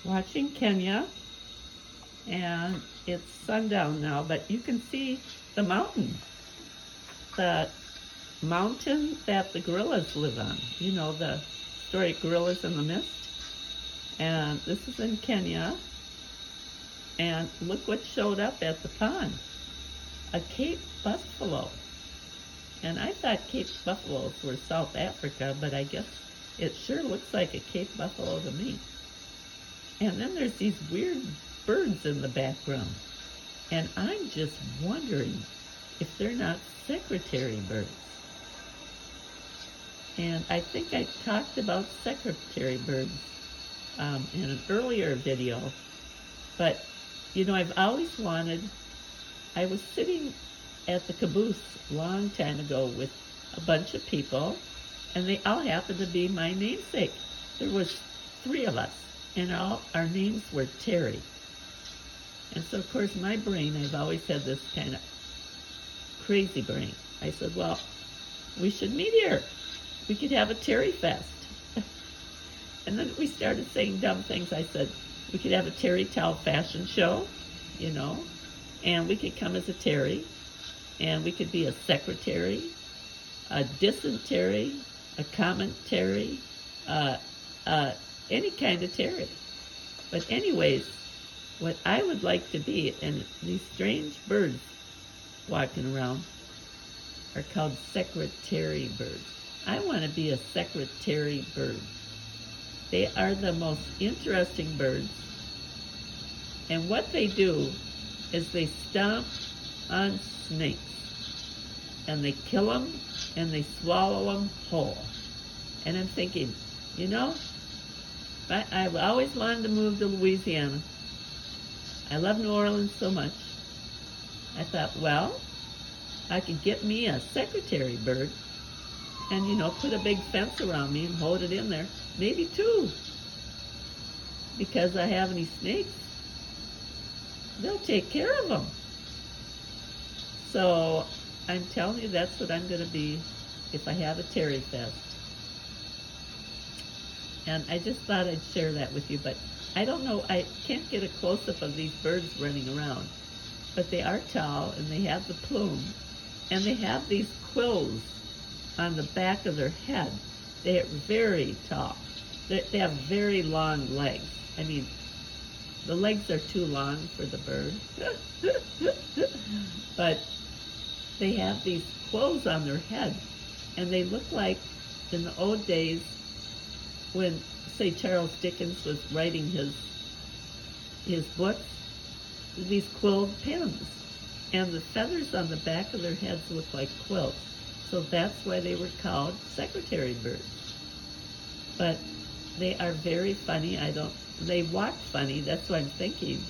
watching Kenya, and it's sundown now, but you can see the the mountain that the gorillas live on. You know, the story Gorillas in the Mist. And this is in Kenya, and look what showed up at the pond. A Cape buffalo. And I thought Cape buffaloes were South Africa, but I guess it sure looks like a Cape buffalo to me. And then there's these weird birds in the background. And I'm just wondering if they're not secretary birds. And I think I talked about secretary birds in an earlier video. But, you know, I've always wanted, I was sitting at the caboose a long time ago with a bunch of people, and they all happened to be my namesake. There was 3 of us, and all our names were Terry. And so, of course, my brain, I've always had this kind of crazy brain. I said, well, we should meet here. We could have a Terry Fest. And then we started saying dumb things. I said, we could have a Terry Towel fashion show, you know, and we could come as a Terry, and we could be a secretary, a dysentery, a commentary, any kind of Terry. But anyways, what I would like to be, and these strange birds walking around are called secretary birds. I want to be a secretary bird. They are the most interesting birds. And what they do is they stomp on snakes. And they kill them and they swallow them whole. And I'm thinking, you know, I've always wanted to move to Louisiana. I love New Orleans so much. I thought, well, I could get me a secretary bird and, you know, put a big fence around me and hold it in there. Maybe 2. Because I have any snakes, they'll take care of them. So I'm telling you, that's what I'm going to be if I have a Terry Fest. And I just thought I'd share that with you, but I don't know, I can't get a close-up of these birds running around. But they are tall, and they have the plume, and they have these quills on the back of their head. They are very tall. They have very long legs. I mean, the legs are too long for the bird. But they have these quills on their head, and they look like in the old days when, say, Charles Dickens was writing his books, these quilled pens. And the feathers on the back of their heads look like quills. So that's why they were called secretary birds. But they are very funny. They walk funny. That's what I'm thinking.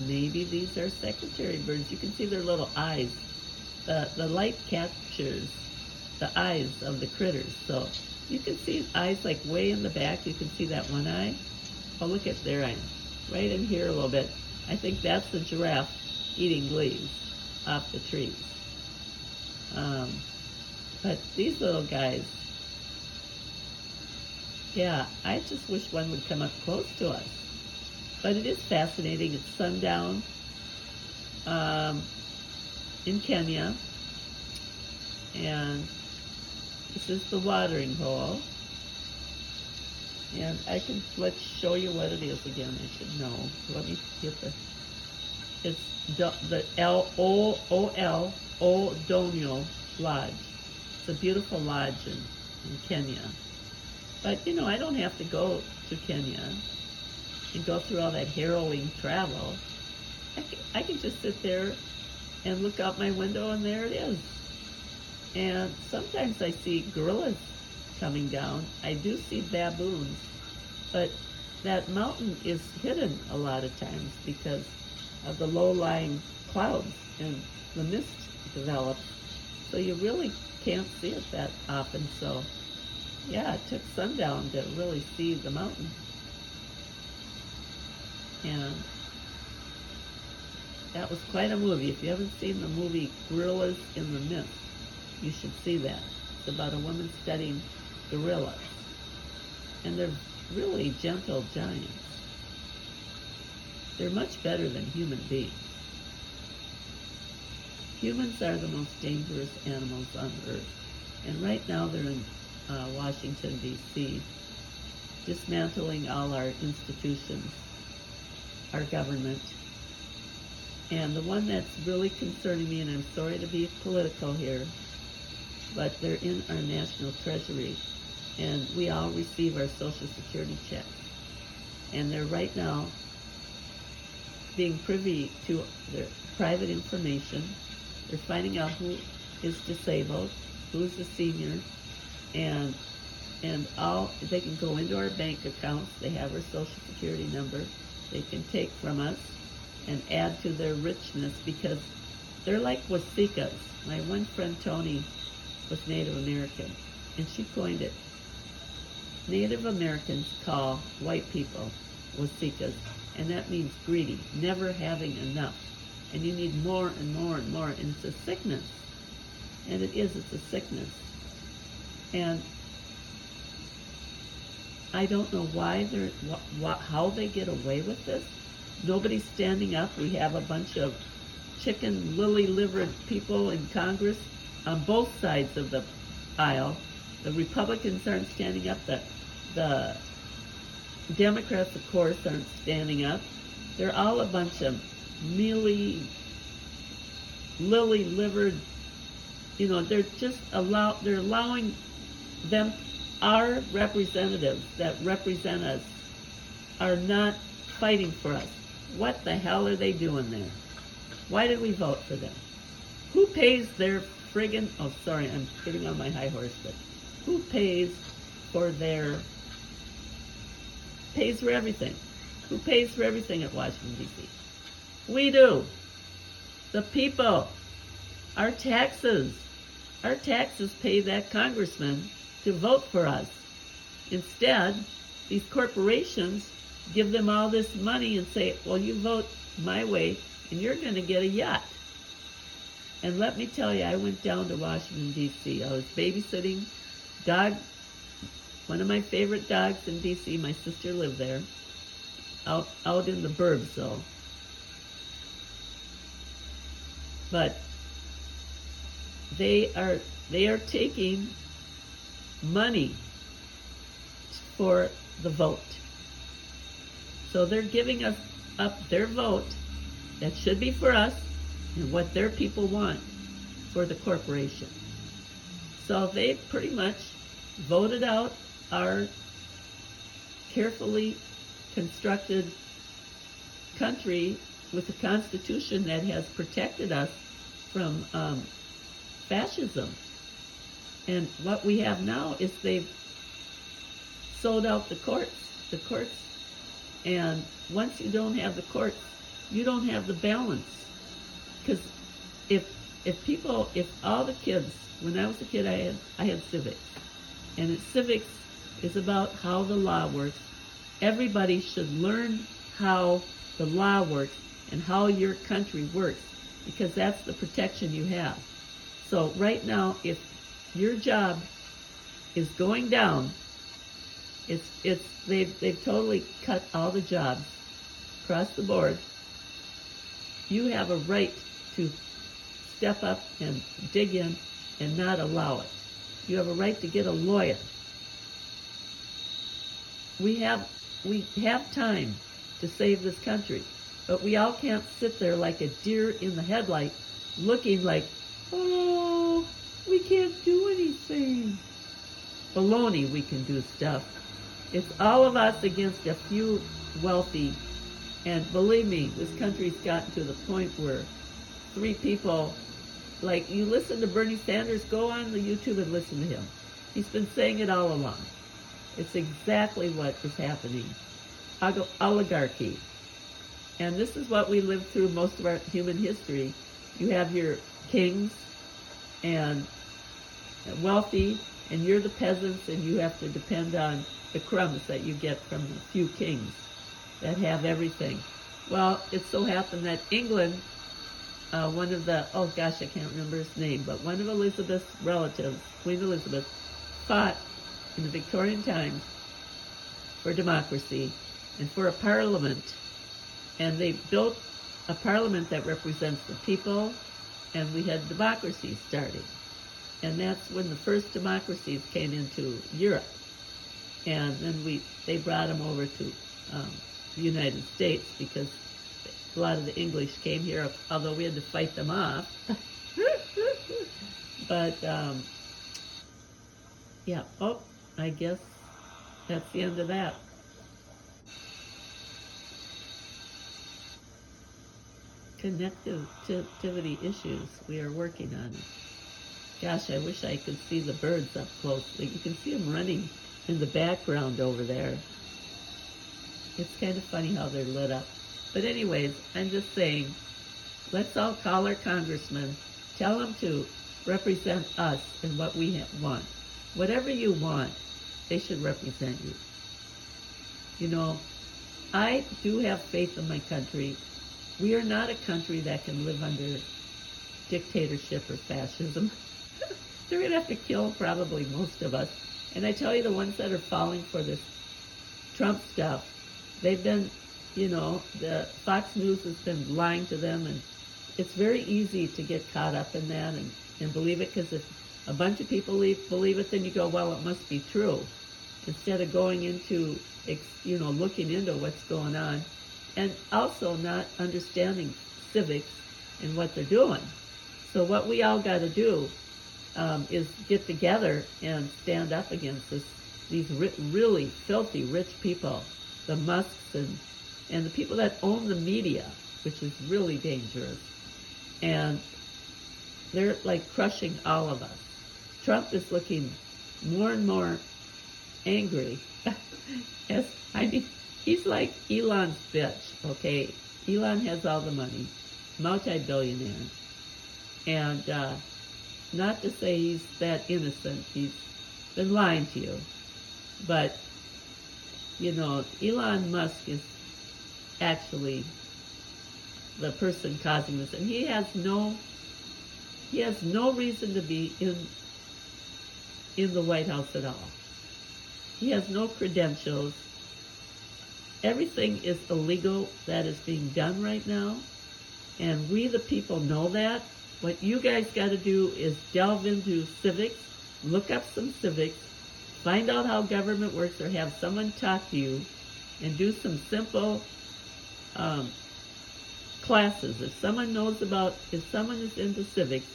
Maybe these are secretary birds. You can see their little eyes. The light captures the eyes of the critters. So you can see eyes like way in the back. You can see that one eye. Oh, look at their eye. Right in here a little bit. I think that's the giraffe eating leaves off the trees. But these little guys, yeah, I just wish one would come up close to us. But it is fascinating. It's sundown in Kenya. And this is the watering hole. And let's show you what it is again. I should know. Let me get it's the L-O-O-L O'Donio Lodge. It's a beautiful lodge in Kenya. But, you know, I don't have to go to Kenya and go through all that harrowing travel. I can just sit there and look out my window, and there it is. And sometimes I see gorillas coming down. I do see baboons, but that mountain is hidden a lot of times because of the low-lying clouds and the mist develops. So you really can't see it that often. So yeah, it took sundown to really see the mountain. And that was quite a movie. If you haven't seen the movie Gorillas in the Mist, you should see that. It's about a woman studying gorillas. And they're really gentle giants. They're much better than human beings. Humans are the most dangerous animals on earth. And right now they're in Washington, D.C., dismantling all our institutions, our government. And the one that's really concerning me, and I'm sorry to be political here, but they're in our national treasury, and we all receive our Social Security checks. And they're right now being privy to their private information. They're finding out who is disabled, who's a senior, and all they can go into our bank accounts. They have our Social Security number. They can take from us and add to their richness, because they're like Wasicas. My one friend Tony was Native American, and she coined it. Native Americans call white people Wasicas, and that means greedy, never having enough. And you need more and more and more, and it's a sickness. And it's a sickness. And I don't know why how they get away with this. Nobody's standing up. We have a bunch of chicken lily-livered people in Congress on both sides of the aisle. The Republicans aren't standing up. The Democrats, of course, aren't standing up. They're all a bunch of mealy, lily-livered, they're just they're allowing them, our representatives that represent us are not fighting for us. What the hell are they doing there? Why did we vote for them? Who pays their friggin', oh sorry, I'm getting on my high horse, but who pays for everything? Who pays for everything at Washington, D.C.? We do. The people. Our taxes pay that congressman to vote for us. Instead, these corporations give them all this money and say, well, you vote my way and you're going to get a yacht. And let me tell you, I went down to Washington, D.C. I was babysitting one of my favorite dogs in D.C. My sister lived there, out in the burbs though. But they are taking money for the vote. So they're giving us up their vote that should be for us and what their people want for the corporation. So they pretty much voted out our carefully constructed country with a constitution that has protected us from fascism. And what we have now is they've sold out the courts. And once you don't have the courts, you don't have the balance. Because if all the kids, when I was a kid, I had civics. And civics is about how the law works. Everybody should learn how the law works and how your country works, because that's the protection you have. So right now, if your job is going down, they've totally cut all the jobs across the board. You have a right to step up and dig in and not allow it. You have a right to get a lawyer. We have time to save this country, but we all can't sit there like a deer in the headlight looking like, oh, we can't do anything. Baloney, we can do stuff. It's all of us against a few wealthy. And believe me, this country's gotten to the point where 3 people, like, you listen to Bernie Sanders, go on the YouTube and listen to him. He's been saying it all along. It's exactly what is happening. Oligarchy. And this is what we lived through most of our human history. You have your kings and wealthy, and you're the peasants, and you have to depend on the crumbs that you get from the few kings that have everything. Well, it so happened that England, one of the, oh gosh, I can't remember his name, but one of Elizabeth's relatives, Queen Elizabeth, fought in the Victorian times for democracy and for a parliament And they built a parliament that represents the people, and we had democracy starting. And that's when the first democracies came into Europe. And then they brought them over to the United States because a lot of the English came here, although we had to fight them off. But, yeah, I guess that's the end of that. Connectivity issues. We are working on it. Gosh, I wish I could see the birds up close. You can see them running in the background over there. It's kind of funny how they're lit up. But anyways, I'm just saying, let's all call our congressman, tell them to represent us and what we want. Whatever you want, they should represent you. You know, I do have faith in my country. We are not a country that can live under dictatorship or fascism. They're going to have to kill probably most of us. And I tell you, the ones that are falling for this Trump stuff, they've been, the Fox News has been lying to them, and it's very easy to get caught up in that and believe it, because if a bunch of people believe it, then you go, well, it must be true, instead of going into, looking into what's going on, and also not understanding civics and what they're doing. So what we all got to do is get together and stand up against these really filthy rich people, the Musks and the people that own the media, which is really dangerous. And they're like crushing all of us. Trump is looking more and more angry. He's like Elon's bitch, okay? Elon has all the money, multi-billionaire. And not to say he's that innocent, he's been lying to you. But, Elon Musk is actually the person causing this. And he has no reason to be in the White House at all. He has no credentials. Everything is illegal that is being done right now. And we, the people, know that. What you guys got to do is delve into civics, look up some civics, find out how government works, or have someone talk to you, and do some simple classes. If someone is into civics,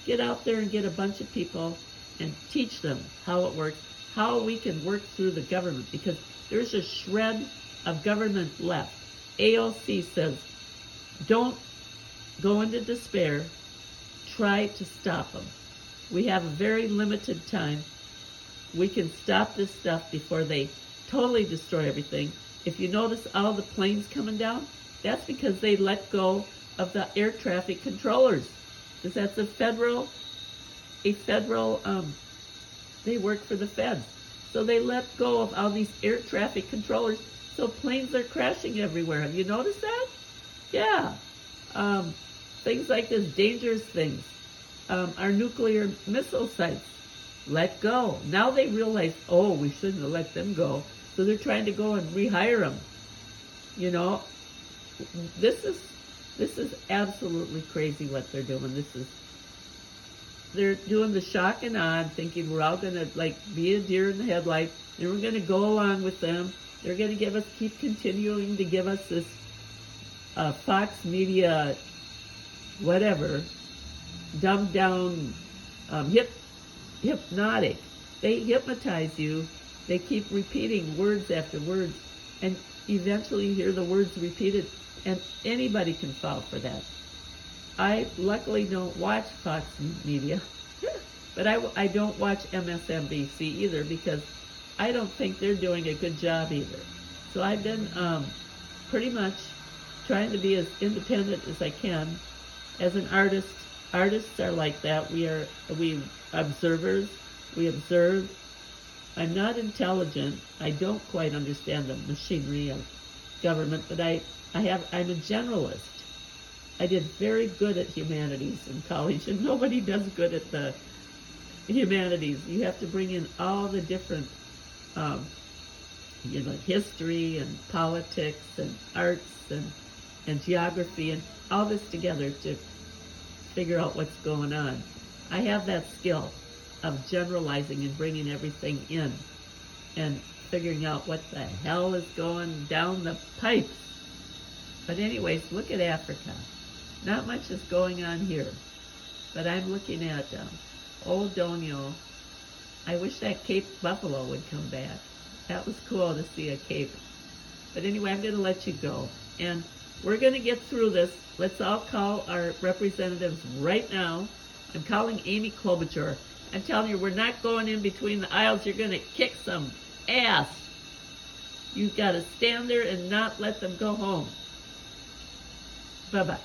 get out there and get a bunch of people and teach them how it works, how we can work through the government, because there's a shred of government left. AOC says, don't go into despair, try to stop them. We have a very limited time. We can stop this stuff before they totally destroy everything. If you notice all the planes coming down, that's because they let go of the air traffic controllers. Because that's a federal, they work for the feds. So they let go of all these air traffic controllers. So planes are crashing everywhere. Have you noticed that? Yeah. Things like this, dangerous things. Our nuclear missile sites, let go. Now they realize, we shouldn't have let them go. So they're trying to go and rehire them. This is absolutely crazy what they're doing. They're doing the shock and awe, thinking we're all going to be a deer in the headlight, and we're going to go along with them. They're going to keep continuing to give us this Fox Media, whatever, dumbed down, hypnotic. They hypnotize you. They keep repeating words after words, and eventually you hear the words repeated, and anybody can fall for that. I luckily don't watch Fox Media, but I don't watch MSNBC either, because I don't think they're doing a good job either. So I've been pretty much trying to be as independent as I can. As an artist, artists are like that. We observers. We observe. I'm not intelligent. I don't quite understand the machinery of government, but I'm a generalist. I did very good at humanities in college, and nobody does good at the humanities. You have to bring in all the different, history and politics and arts and and geography and all this together to figure out what's going on. I have that skill of generalizing and bringing everything in and figuring out what the hell is going down the pipes. But anyways, look at Africa. Not much is going on here. But I'm looking at Old Donio. I wish that Cape Buffalo would come back. That was cool to see a cape. But anyway, I'm going to let you go. And we're going to get through this. Let's all call our representatives right now. I'm calling Amy Klobuchar. I'm telling you, we're not going in between the aisles. You're going to kick some ass. You've got to stand there and not let them go home. Bye-bye.